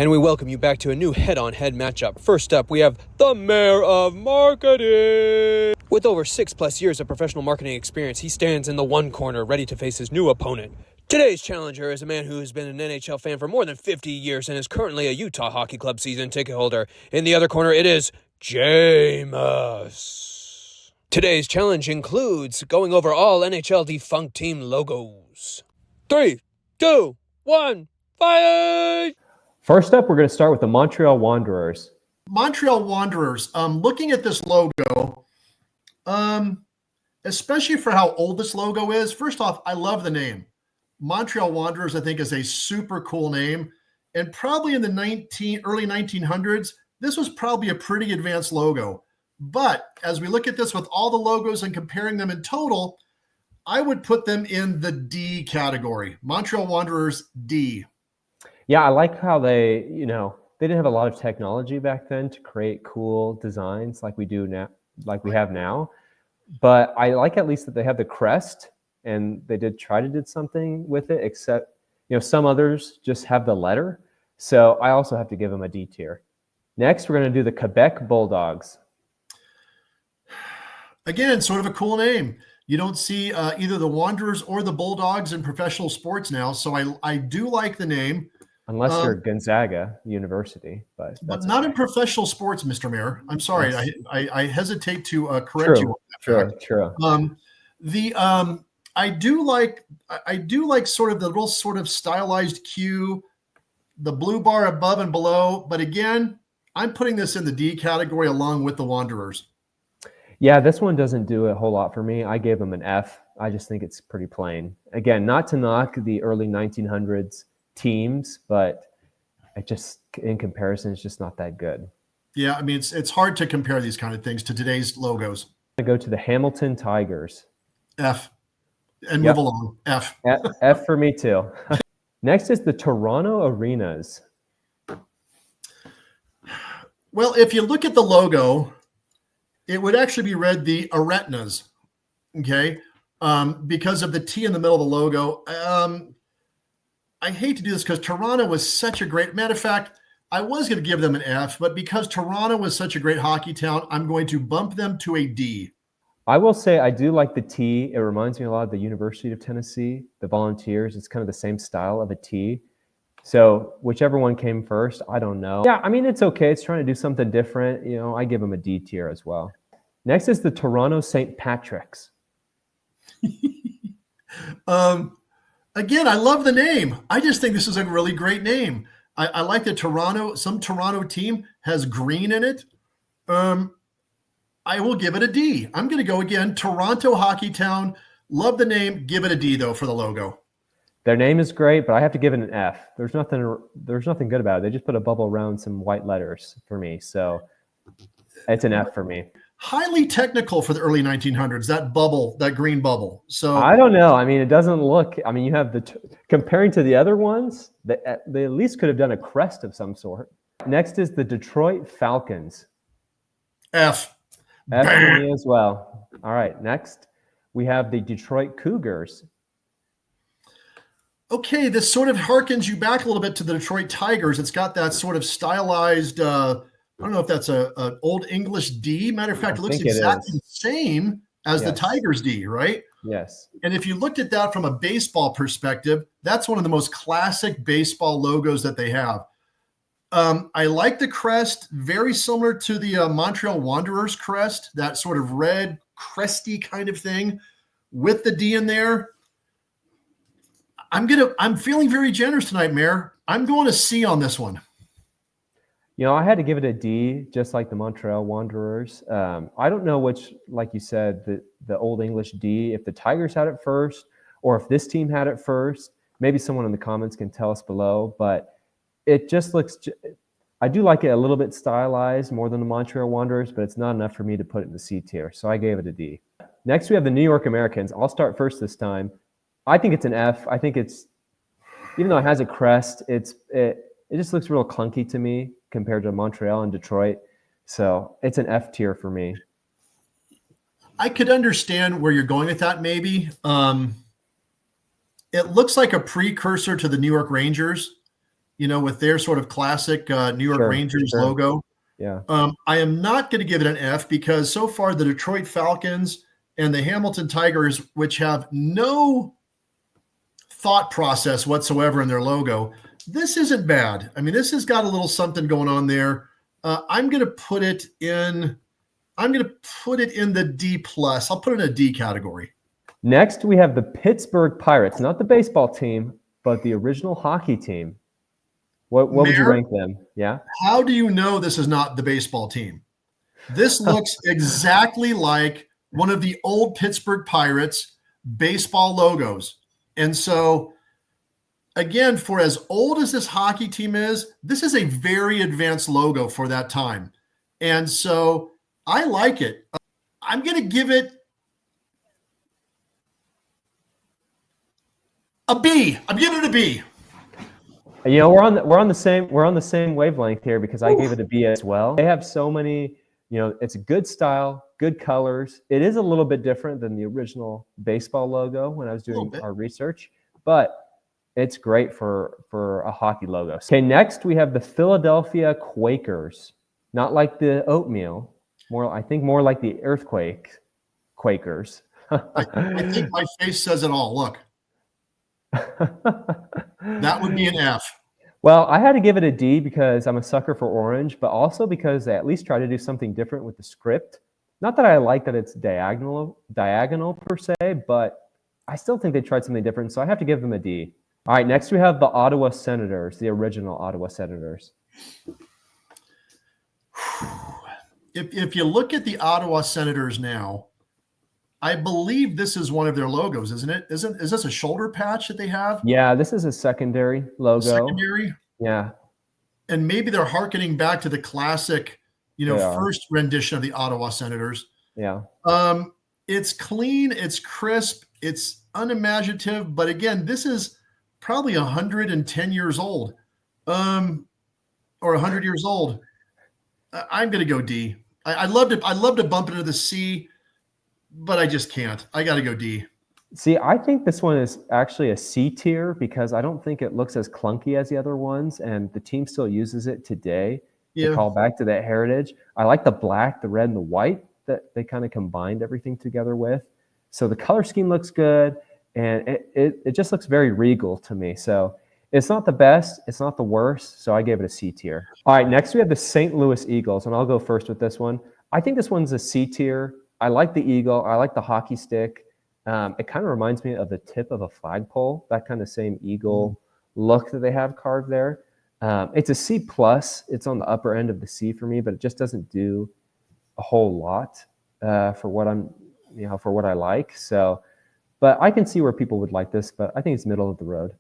And we welcome you back to a new head-on-head matchup. First up, we have the Mayor of Marketing. With over 6+ years of professional marketing experience, he stands in the one corner, ready to face his new opponent. Today's challenger is a man who has been an NHL fan for more than 50 years and is currently a Utah Hockey Club season ticket holder. In the other corner, it is Jameis. Today's challenge includes going over all NHL Defunct team logos. 3, 2, 1, fight! First up, we're going to start with the Montreal Wanderers. Montreal Wanderers. Looking at this logo, especially for how old this logo is, first off, I love the name. Montreal Wanderers, I think, is a super cool name. And probably in the early 1900s, this was probably a pretty advanced logo. But as we look at this with all the logos and comparing them in total, I would put them in the D category. Montreal Wanderers, D. Yeah, I like how they didn't have a lot of technology back then to create cool designs like we do now, like we have now. But I like at least that they have the crest, and they did something with it, except, some others just have the letter. So I also have to give them a D tier. Next, we're going to do the Quebec Bulldogs. Again, sort of a cool name. You don't see either the Wanderers or the Bulldogs in professional sports now. So I do like the name. Unless you're Gonzaga University. But not in professional sports, Mr. Mayor. I'm sorry. Yes. I hesitate to correct you on that. True. I do like sort of the little sort of stylized Q, the blue bar above and below. But again, I'm putting this in the D category along with the Wanderers. Yeah, this one doesn't do a whole lot for me. I gave them an F. I just think it's pretty plain. Again, not to knock the early 1900s teams, but in comparison, it's just not that good. Yeah, I mean, it's hard to compare these kind of things to today's logos. I go to the Hamilton Tigers. F. And move along. F. F for me too. Next is the Toronto Arenas. Well, if you look at the logo, it would actually be read the Aretinas, okay? Because of the T in the middle of the logo. I hate to do this because Toronto was such a great, matter of fact, I was going to give them an F, but because Toronto was such a great hockey town, I'm going to bump them to a D. I will say I do like the T. It reminds me a lot of the University of Tennessee, the Volunteers. It's kind of the same style of a T. So whichever one came first, I don't know. Yeah, I mean, it's okay. It's trying to do something different. I give them a D tier as well. Next is the Toronto St. Patrick's. Again, I love the name. I just think this is a really great name. I like that some Toronto team has green in it. I will give it a D. I'm going to go again. Toronto Hockey Town. Love the name. Give it a D, though, for the logo. Their name is great, but I have to give it an F. There's nothing good about it. They just put a bubble around some white letters for me. So it's an F for me. Highly technical for the early 1900s, that bubble, that green bubble. So I don't know. I mean, it doesn't look, you have comparing to the other ones, they at least could have done a crest of some sort. Next is the Detroit Falcons. F. F for me as well. All right. Next, we have the Detroit Cougars. Okay. This sort of harkens you back a little bit to the Detroit Tigers. It's got that sort of stylized, I don't know if that's an old English D. Matter of fact, it looks exactly the same as the Tigers D, right? Yes. And if you looked at that from a baseball perspective, that's one of the most classic baseball logos that they have. I like the crest, very similar to the Montreal Wanderers crest, that sort of red, cresty kind of thing with the D in there. I'm feeling very generous tonight, Mayor. I'm going to C on this one. I had to give it a D, just like the Montreal Wanderers. I don't know which, like you said, the Old English D, if the Tigers had it first or if this team had it first. Maybe someone in the comments can tell us below, but it just looks – I do like it a little bit stylized more than the Montreal Wanderers, but it's not enough for me to put it in the C tier, so I gave it a D. Next, we have the New York Americans. I'll start first this time. I think it's an F. I think it's – even though it has a crest, it just looks real clunky to me compared to Montreal and Detroit. So it's an F tier for me. I could understand where you're going with that maybe. It looks like a precursor to the New York Rangers. with their sort of classic New York Sure, Rangers sure. logo. Yeah. I am not going to give it an F because so far the Detroit Falcons and the Hamilton Tigers, which have no thought process whatsoever in their logo, this isn't bad. I mean, this has got a little something going on there. I'm going to put it in the D plus. I'll put it in a D category. Next, we have the Pittsburgh Pirates, not the baseball team, but the original hockey team. What would you rank them? Yeah. How do you know this is not the baseball team? This looks exactly like one of the old Pittsburgh Pirates baseball logos. And so, again, for as old as this hockey team is, this is a very advanced logo for that time. And so I like it. I'm going to give it a B. I'm giving it a B. We're on the same wavelength here because I gave it a B as well. They have so many, it's a good style, good colors. It is a little bit different than the original baseball logo when I was doing our research, but it's great for a hockey logo. Okay, next we have the Philadelphia Quakers. Not like the oatmeal, I think more like the earthquake Quakers. I think my face says it all. Look. That would be an F. Well, I had to give it a D because I'm a sucker for orange, but also because they at least try to do something different with the script. Not that I like that it's diagonal per se, but I still think they tried something different, so I have to give them a D. All right, next we have the Ottawa Senators, the original Ottawa Senators. If you look at the Ottawa Senators now, I believe this is one of their logos, isn't it? Is this a shoulder patch that they have? Yeah, this is a secondary logo. Secondary? Yeah. And maybe they're hearkening back to the classic, first rendition of the Ottawa Senators. Yeah. It's clean, it's crisp, it's unimaginative, but again, this is probably 110 years old. Or 100 years old. I'm going to go D. I'd love to bump it into the C, but I just can't. I got to go D. See, I think this one is actually a C tier because I don't think it looks as clunky as the other ones, and the team still uses it today to call back to that heritage. I like the black, the red, and the white that they kind of combined everything together with. So the color scheme looks good, and it just looks very regal to me. So it's not the best, it's not the worst, so I gave it a C tier. All right, next we have the St. Louis Eagles, and I'll go first with this one. I think this one's a C tier. I like the eagle. I like the hockey stick. It kind of reminds me of the tip of a flagpole, that kind of same eagle look that they have carved there. It's a C plus. It's on the upper end of the C for me, but it just doesn't do a whole lot for what I like. So, but I can see where people would like this, but I think it's middle of the road.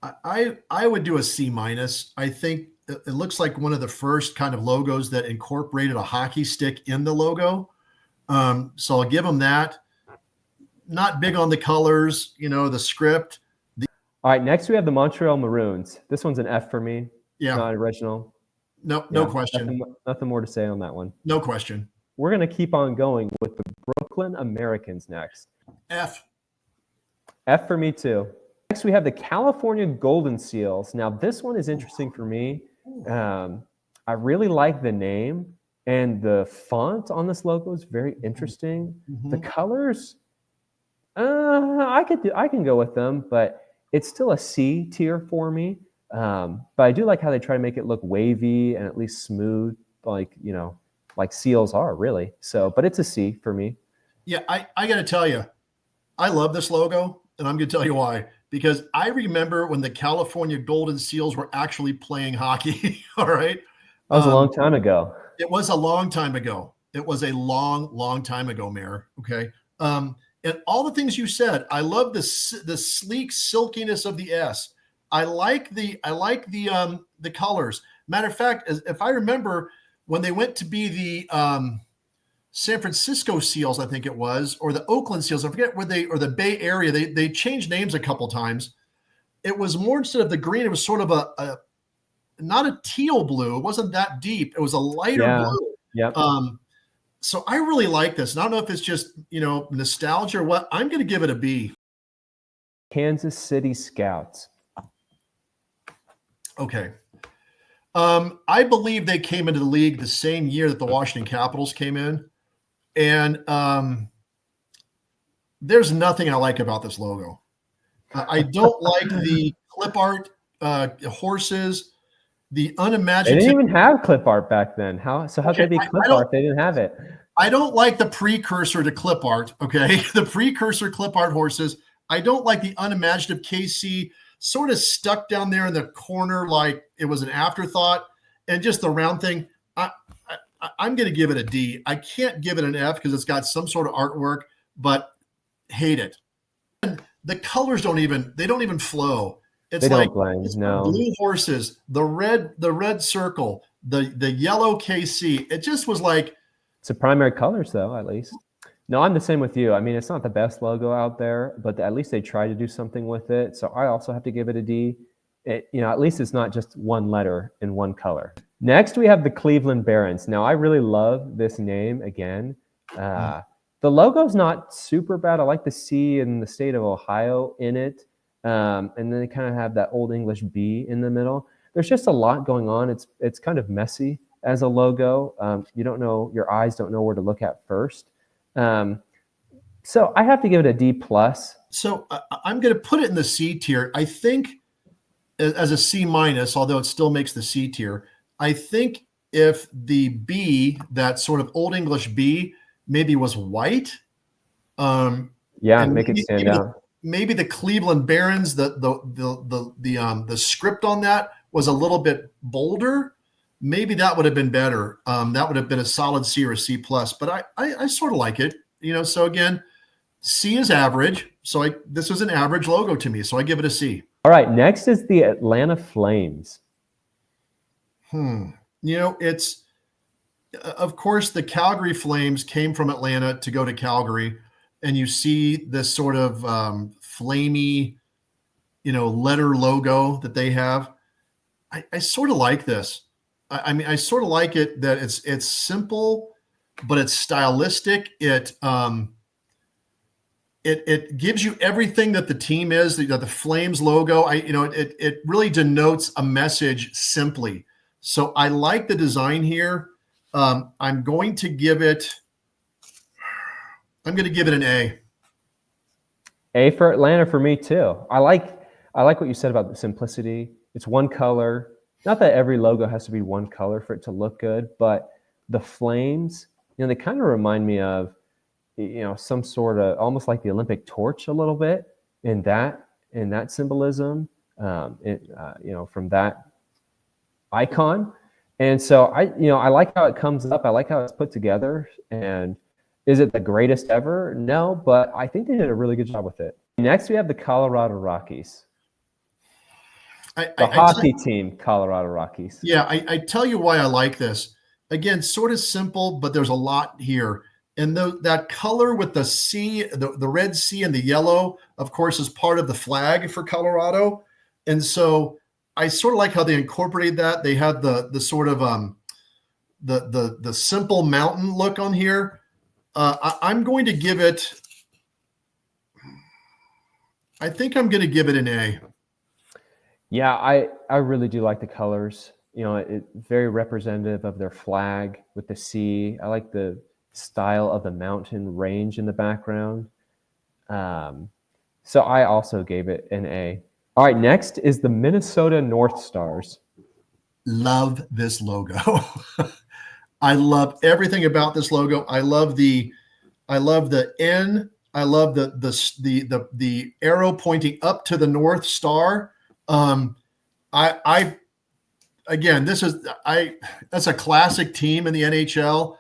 I would do a C minus. I think it looks like one of the first kind of logos that incorporated a hockey stick in the logo. So I'll give them that. Not big on the colors, the script. All right, next we have the Montreal Maroons. This one's an F for me. Yeah. Not original. No question. Nothing more to say on that one. No question. We're going to keep on going with the Brooklyn Americans next. F. F for me too. Next we have the California Golden Seals. Now this one is interesting for me. I really like the name. And the font on this logo is very interesting. Mm-hmm. The colors, I can go with them, but it's still a C tier for me. But I do like how they try to make it look wavy and at least smooth, like seals are really. So, but it's a C for me. Yeah, I got to tell you, I love this logo, and I'm going to tell you why. Because I remember when the California Golden Seals were actually playing hockey. All right, that was a long time ago. It was a long time ago. It was a long time ago, Mayor. Okay. And all the things you said, I love the sleek silkiness of the S. I like the colors. Matter of fact, if I remember when they went to be the San Francisco Seals, I think it was, or the Oakland Seals, I forget or the Bay Area, they changed names a couple times. It was more, instead of the green, it was sort of not a teal blue. It wasn't that deep. It was a lighter blue. Yep. So I really like this. And I don't know if it's just, nostalgia or what. I'm going to give it a B. Kansas City Scouts. Okay. I believe they came into the league the same year that the Washington Capitals came in. And there's nothing I like about this logo. I don't like the clip art horses, the unimaginative. They didn't even have clip art back then. How could they be clip art if they didn't have it? I don't like the precursor to clip art, okay? The precursor clip art horses. I don't like the unimaginative KC sort of stuck down there in the corner like it was an afterthought, and just the round thing. I'm going to give it a D. I can't give it an F because it's got some sort of artwork, but hate it. And the colors don't even flow. It's they like don't blend, it's no. Blue horses, the red circle, the yellow KC. It just was like, it's the primary colors, though, at least. No, I'm the same with you. I mean, it's not the best logo out there, but at least they try to do something with it. So I also have to give it a D. At least it's not just one letter in one color. Next, we have the Cleveland Barons. Now, I really love this name again. The logo's not super bad. I like the C in the state of Ohio in it. And then they kind of have that Old English B in the middle. There's just a lot going on. It's kind of messy as a logo. You don't know, your eyes don't know where to look at first. So I have to give it a D+. So I'm going to put it in the C tier. I think as a C-, although it still makes the C tier. I think if the B, that sort of Old English B, maybe was white. Make it stand out. Maybe the Cleveland Barons, the script on that was a little bit bolder. Maybe that would have been better. That would have been a solid C or a C+. But I sort of like it. So again, C is average. So this was an average logo to me. So I give it a C. All right. Next is the Atlanta Flames. It's, of course, the Calgary Flames came from Atlanta to go to Calgary. And you see this sort of flamey, letter logo that they have. I sort of like this. I mean, I sort of like it that it's simple, but it's stylistic. It gives you everything that the team is. The Flames logo. It really denotes a message simply. So I like the design here. I'm going to give it an A. A for Atlanta for me too. I like what you said about the simplicity. It's one color. Not that every logo has to be one color for it to look good, but the Flames, they kind of remind me of, some sort of almost like the Olympic torch a little bit in that symbolism, from that icon. And so I like how it comes up. I like how it's put together. And is it the greatest ever? No, but I think they did a really good job with it. Next, we have the Colorado Rockies. The hockey team, Colorado Rockies. Yeah, I tell you why I like this. Again, sort of simple, but there's a lot here. And that color with the C, the red C and the yellow, of course, is part of the flag for Colorado. And so I sort of like how they incorporated that. They had the sort of the simple mountain look on here. I'm going to give it, I think I'm going to give it an A. Yeah, I really do like the colors. It's very representative of their flag with the C. I like the style of the mountain range in the background. So I also gave it an A. All right, next is the Minnesota North Stars. Love this logo. I love everything about this logo. I love the N. I love the arrow pointing up to the North Star. Again, that's a classic team in the NHL.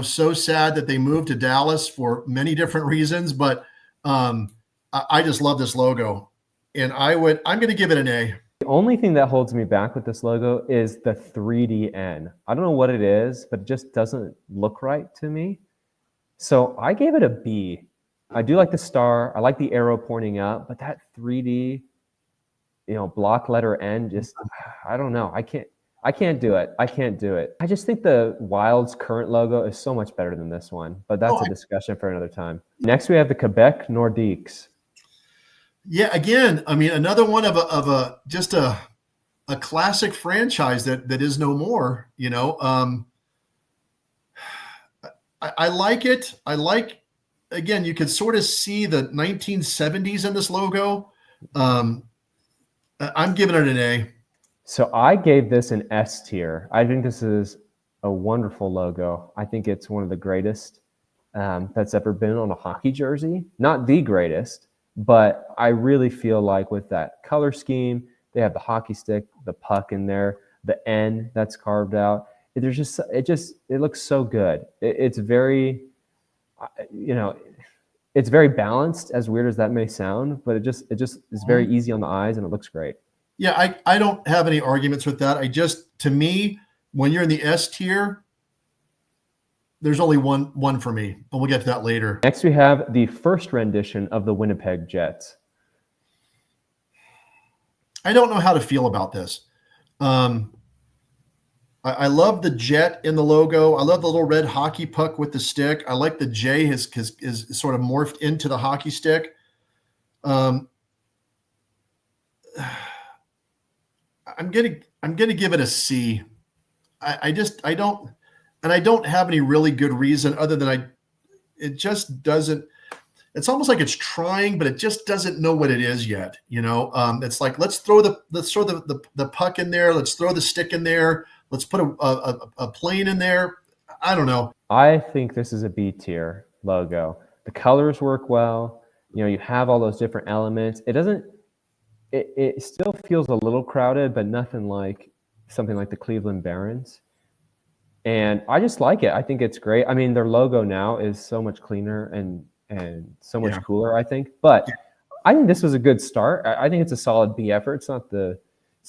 So sad that they moved to Dallas for many different reasons, but I just love this logo, and I'm going to give it an A. The only thing that holds me back with this logo is the 3D N. I don't know what it is, but it just doesn't look right to me. So I gave it a B. I do like the star. I like the arrow pointing up, but that 3D, block letter N, just, I don't know. I can't do it. I just think the Wild's current logo is so much better than this one, but that's a discussion for another time. Next, we have the Quebec Nordiques. Yeah, again, I mean, another one of a a classic franchise that is no more. I like it. Again, you could sort of see the 1970s in this logo. I'm giving it an A. So I gave this an S tier. I think this is a wonderful logo. I think it's one of the greatest that's ever been on a hockey jersey. Not the greatest, but I really feel like with that color scheme, they have the hockey stick, the puck in there, the N that's carved out. It looks so good. It's very, it's very balanced, as weird as that may sound, but it just is very easy on the eyes and it looks great. Yeah, I don't have any arguments with that. To me, when you're in the S tier, there's only one for me, and we'll get to that later. Next, we have the first rendition of the Winnipeg Jets. I don't know how to feel about this. I love the jet in the logo. I love the little red hockey puck with the stick. I like the J is sort of morphed into the hockey stick. I'm gonna give it a C. I don't have any really good reason other than it just doesn't. It's almost like it's trying, but it just doesn't know what it is yet. It's like let's throw the puck in there. Let's throw the stick in there. Let's put a plane in there. I don't know. I think this is a B tier logo. The colors work well. You have all those different elements. It still feels a little crowded, but nothing like something like the Cleveland Barons. And I just like it. I think it's great. I mean, their logo now is so much cleaner and so much cooler, I think. But I think this was a good start. I think it's a solid B effort. It's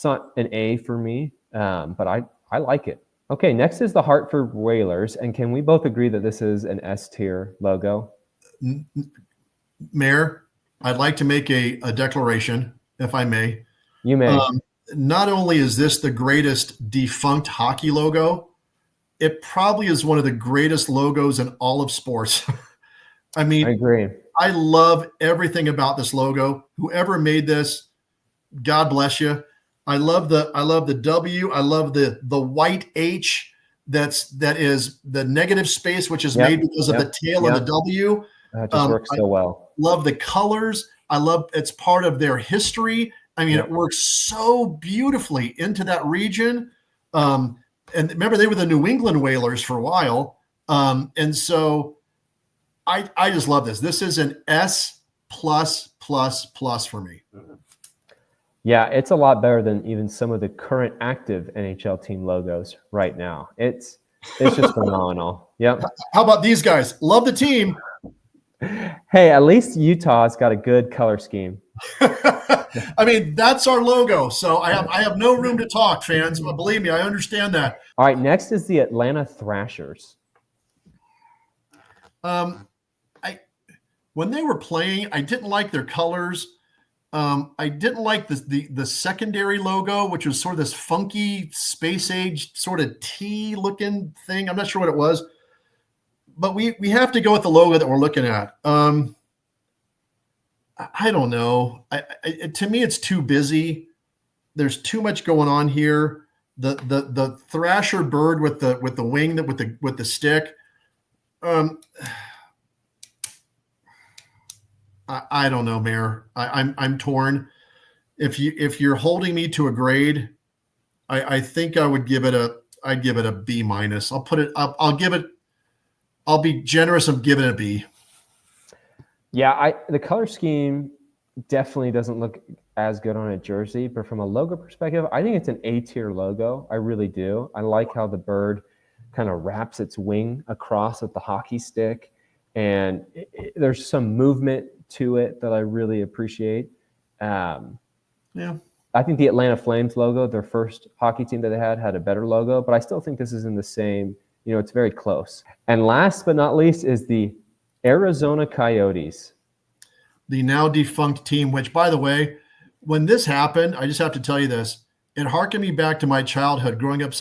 not an A for me, but I like it. Okay, next is the Hartford Whalers. And can we both agree that this is an S tier logo? Mayor, I'd like to make a declaration, if I may. You may. Not only is this the greatest defunct hockey logo, it probably is one of the greatest logos in all of sports. I mean, I agree. I love everything about this logo. Whoever made this, God bless you. I love the W. I love the white H that is the negative space, which is made because of the tail of the W. That just works so well. Love the colors. I love it's part of their history. I mean, it works so beautifully into that region. And remember, they were the New England Whalers for a while. And so I just love this. This is an S plus for me. Yeah, it's a lot better than even some of the current active NHL team logos right now. It's just phenomenal. Yep. How about these guys? Love the team. Hey, at least Utah's got a good color scheme. I mean, that's our logo. So I have no room to talk, fans. But believe me, I understand that. All right, next is the Atlanta Thrashers. When they were playing, I didn't like their colors. I didn't like the secondary logo, which was sort of this funky space age sort of T looking thing. I'm not sure what it was, but we have to go with the logo that we're looking at. I don't know. To me, it's too busy. There's too much going on here. The Thrasher bird with the wing with the stick. I don't know, Mayor. I'm torn. If you're holding me to a grade, I think I'd give it a B minus. I'll be generous of giving it a B. Yeah, the color scheme definitely doesn't look as good on a jersey, but from a logo perspective, I think it's an A tier logo. I really do. I like how the bird kind of wraps its wing across with the hockey stick, and there's some movement to it that I really appreciate. I think the Atlanta Flames logo, their first hockey team that they had a better logo, but I still think this is in the same, it's very close. And last but not least is the Arizona Coyotes. The now defunct team, which, by the way, when this happened, I just have to tell you this, it harkened me back to my childhood growing up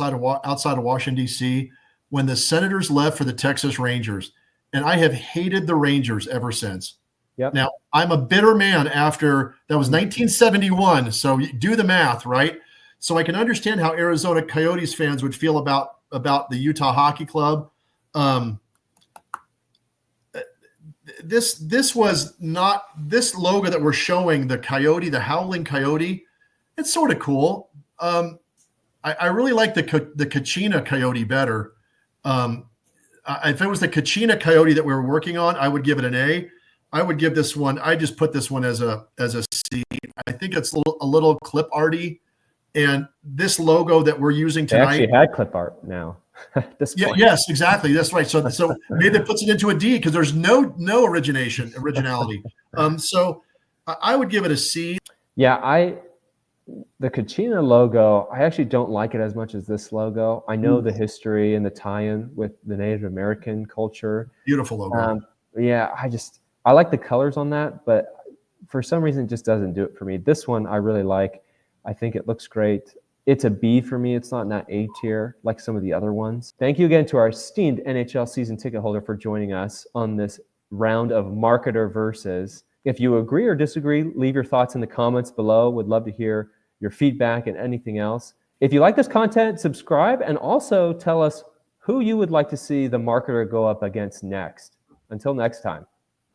outside of Washington, D.C., when the Senators left for the Texas Rangers. And I have hated the Rangers ever since. Yep. Now, I'm a bitter man after that was 1971. So do the math, right? So I can understand how Arizona Coyotes fans would feel about the Utah Hockey Club. This was not this logo that we're showing, the Coyote, the Howling Coyote. It's sort of cool. I really like the Kachina Coyote better. If it was the Kachina Coyote that we were working on, I would give it an A. I would give this one. I just put this one as a C. I think it's a little clip arty, and this logo that we're using tonight. They actually had clip art now. Yes, exactly. That's right. So maybe that puts it into a D because there's no originality. So I would give it a C. Yeah, the Kachina logo, I actually don't like it as much as this logo. I know the history and the tie-in with the Native American culture. Beautiful logo. I like the colors on that, but for some reason it just doesn't do it for me. This one I really like. I think it looks great. It's a B for me. It's not in that A tier like some of the other ones. Thank you again to our esteemed NHL season ticket holder for joining us on this round of Marketer Versus. If you agree or disagree, leave your thoughts in the comments below. Would love to hear your feedback and anything else. If you like this content, subscribe and also tell us who you would like to see the marketer go up against next. Until next time.